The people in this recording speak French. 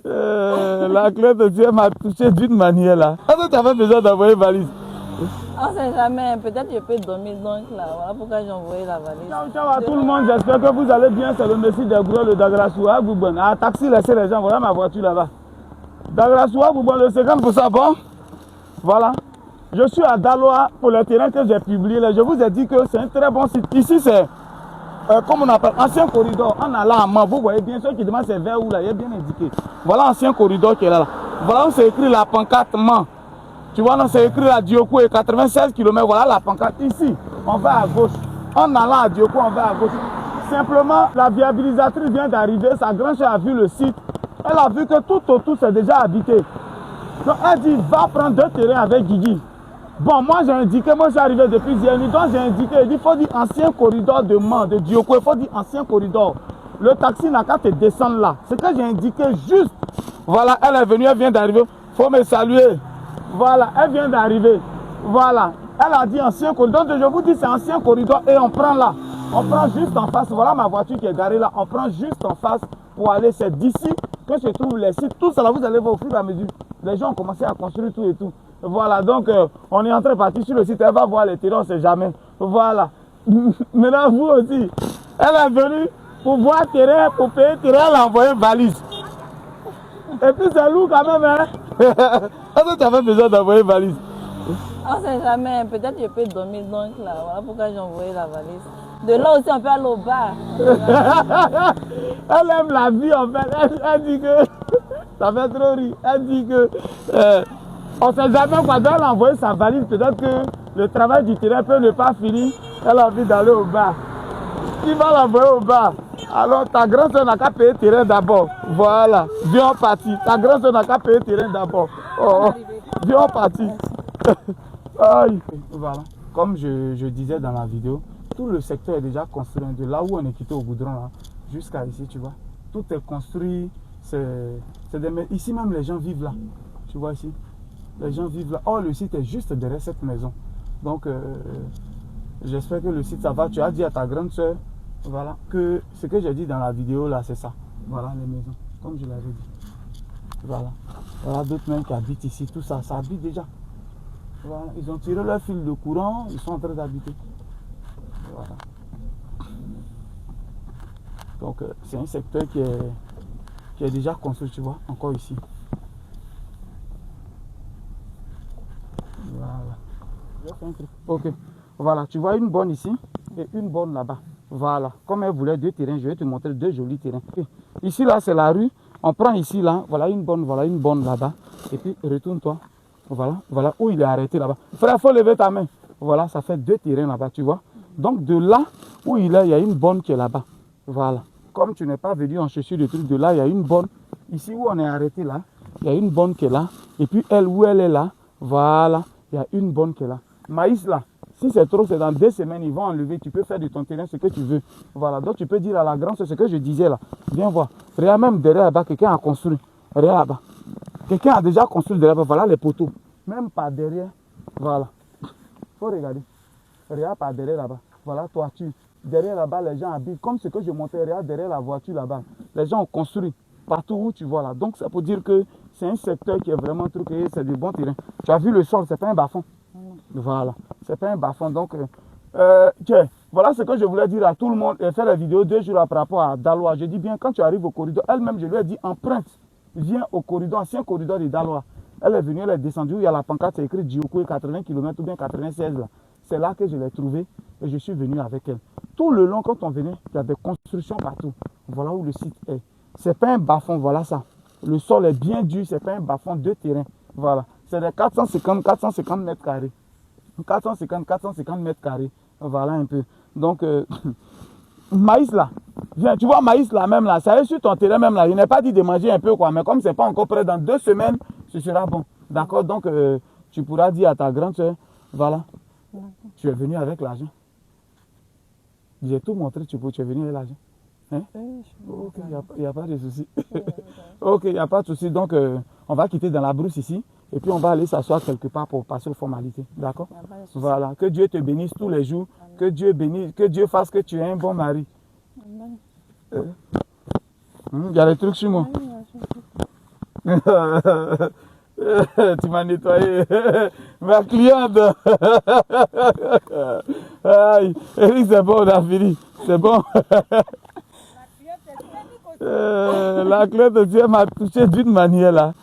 La clé de Dieu m'a touché d'une manière là. Est-ce que tu avais besoin d'envoyer valise? On ne sait jamais, peut-être je peux dormir donc là. Voilà pourquoi j'ai envoyé la valise. Ciao, ciao à tout le monde, j'espère que vous allez bien. C'est le Messie de Gros, le Dagrasoua Goubon. Ah, taxi, laissez les gens, voilà ma voiture là-bas. Dagrasoua Goubon, le 50% bon. Voilà. Je suis à Daloa pour le terrain que j'ai publié là. Je vous ai dit que c'est un très bon site. Ici, c'est, comme on appelle, ancien corridor. En allant à Mans, vous voyez bien, ceux qui demandent c'est vers où là, il est bien indiqué. Voilà ancien corridor qui est là. Voilà où c'est écrit la pancarte Mans. Tu vois, non, c'est écrit à Diokou et 96 km. Voilà la pancarte. Ici, on va à gauche. En allant à Diokou, on va à gauche. Simplement, la viabilisatrice vient d'arriver. Sa grand-chère a vu le site. Elle a vu que tout autour, c'est déjà habité. Donc, elle dit, va prendre 2 terrains avec Guigui. Bon, moi, j'ai indiqué, moi, je suis arrivé depuis hier nuit. Donc, j'ai indiqué, il faut dire ancien corridor de Mans, de Diokou. Il faut dire ancien corridor. Le taxi n'a qu'à te descendre là. C'est que j'ai indiqué juste. Voilà, elle est venue, elle vient d'arriver. Il faut me saluer. Voilà, elle vient d'arriver. Voilà, elle a dit ancien corridor. Donc je vous dis c'est ancien corridor et on prend là. On prend juste en face. Voilà ma voiture qui est garée là. On prend juste en face pour aller. C'est d'ici que se trouvent les sites. Tout ça là, vous allez voir au fur et à mesure. Les gens ont commencé à construire tout et tout. Voilà, donc on est en train de partir sur le site. Elle va voir les terrains, on ne sait jamais. Voilà. Maintenant vous aussi. Elle est venue pour voir terrain, pour payer terrain, elle a envoyé une valise. Et puis c'est lourd quand même, hein. Est-ce que tu avais besoin d'envoyer une valise? On ne sait jamais, peut-être je peux dormir donc là. Voilà pourquoi j'ai envoyé la valise. De là aussi, on peut aller au bar. Elle aime la vie en fait. Elle dit que ça fait trop rire. Elle dit que on ne sait jamais quoi. Elle a envoyé sa valise. Peut-être que le travail du terrain peut ne pas finir. Elle a envie d'aller au bar. Qui va l'envoyer au bar? Alors ta grand-soeur n'a qu'à payer le terrain d'abord. Voilà, viens parti. Ta grand-soeur n'a qu'à payer le terrain d'abord. Oh, viens parti. Voilà, comme je disais dans la vidéo, tout le secteur est déjà construit. De là où on est quitté au goudron là, jusqu'à ici, tu vois. Tout est construit. Ici même les gens vivent là. Tu vois ici. Les gens vivent là. Oh, le site est juste derrière cette maison. Donc, j'espère que le site ça va. Tu as dit à ta grande soeur. Voilà, que ce que j'ai dit dans la vidéo là, c'est ça. Voilà les maisons, comme je l'avais dit. Voilà. Voilà d'autres même qui habitent ici, tout ça, ça habite déjà. Voilà, ils ont tiré leur fil de courant, ils sont en train d'habiter. Voilà. Donc c'est un secteur qui est déjà construit, tu vois, encore ici. Voilà. Ok. Voilà, tu vois une borne ici et une borne là-bas. Voilà, comme elle voulait 2 terrains, je vais te montrer 2 jolis terrains. Ici, là, c'est la rue. On prend ici, là, voilà une borne là-bas. Et puis, retourne-toi. Voilà, voilà où il est arrêté là-bas. Frère, il faut lever ta main. Voilà, ça fait 2 terrains là-bas, tu vois. Donc, de là où il est, il y a une borne qui est là-bas. Voilà. Comme tu n'es pas venu en chercher le truc, de là, il y a une borne. Ici où on est arrêté, là, il y a une borne qui est là. Et puis, elle, où elle est là, voilà, il y a une borne qui est là. Maïs, là. Si c'est trop, c'est dans 2 semaines, ils vont enlever. Tu peux faire de ton terrain ce que tu veux. Voilà, donc tu peux dire à la grande, c'est ce que je disais là. Viens voir. Regarde, même derrière là-bas, quelqu'un a construit. Regarde là-bas. Quelqu'un a déjà construit derrière là-bas. Voilà les poteaux. Même par derrière. Voilà. Faut regarder. Regarde par derrière là-bas. Voilà, toiture. Derrière là-bas, les gens habitent. Comme ce que je montrais, regarde derrière la voiture là-bas. Les gens ont construit partout où tu vois là. Donc ça peut dire que c'est un secteur qui est vraiment truqué. C'est du bon terrain. Tu as vu le sol, c'est pas un bas-fond. Voilà, c'est pas un bas-fond. Donc, voilà ce que je voulais dire à tout le monde et faire la vidéo 2 jours par rapport à Daloa. Je dis bien, quand tu arrives au corridor, elle-même, je lui ai dit emprunte, viens au corridor, ancien corridor de Daloa. Elle est venue, elle est descendue, où il y a la pancarte, c'est écrit Diokou 80 km ou bien 96 là. C'est là que je l'ai trouvée et je suis venu avec elle. Tout le long, quand on venait, il y a des constructions partout. Voilà où le site est. C'est pas un bas-fond, voilà ça. Le sol est bien dur, c'est pas un bas-fond, 2 terrains. Voilà, c'est des 450 mètres carrés. 450 mètres carrés. Voilà un peu. Donc, maïs là. Viens, tu vois, maïs là même là. Ça est sur ton terrain même là. Il n'est pas dit de manger un peu quoi. Mais comme c'est pas encore prêt, dans 2 semaines, ce sera bon. D'accord. Donc, tu pourras dire à ta grande soeur, voilà. Tu es venu avec l'argent. J'ai tout montré, tu es venu avec l'argent. Hein? Ok, il n'y a pas de souci. Ok, il n'y a pas de souci. Donc, on va quitter dans la brousse ici. Et puis, on va aller s'asseoir quelque part pour passer aux formalités. D'accord? Voilà. Que Dieu te bénisse tous les jours. Amen. Que Dieu bénisse. Que Dieu fasse que tu aies un bon mari. Il y a des trucs sur moi. Tu m'as nettoyé. Ma cliente. Aïe, Eric, c'est bon, on a fini. C'est bon. La cliente aussi, elle m'a touché d'une manière là.